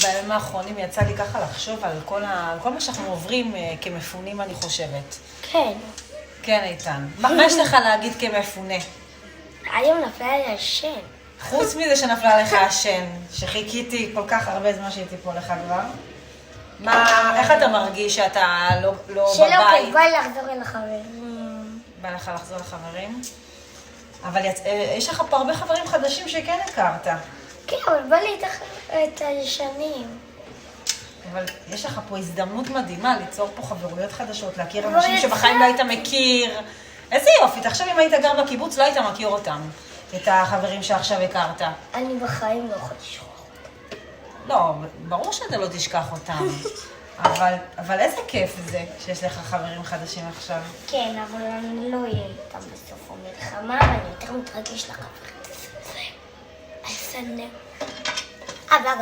בימים האחרונים יצא לי ככה לחשוב על כל מה שאנחנו עוברים כמפונים, אני חושבת. כן. כן, איתן. מה יש לך להגיד כמפונה? היום נפלה לי השן. חוץ מזה שנפלה לך השן, שחיכיתי כל כך הרבה זמן שהיא תיפול לך כבר. איך אתה מרגיש שאתה לא בבית? שלא כדאי לחזור אל החברים. בא לך לחזור לחברים? אבל יש לך פה הרבה חברים חדשים שכן הכרת. כן, אבל בא לי את הישנים. אבל יש לך פה הזדמנות מדהימה ליצור פה חברויות חדשות, להכיר אנשים שבחיים לא היית מכיר. איזה יופי, תחשב אם היית גר בקיבוץ, לא היית מכיר אותם, את החברים שעכשיו הכרת. אני בחיים לא יכולה לשכוח. לא, ברור שאתה לא תשכח אותם. אבל איזה כיף זה שיש לך חברים חדשים עכשיו. כן, אבל אני לא אהיה איתם בסוף המלחמה, ואני יותר מתרגש לחברים. אז אני... אגב,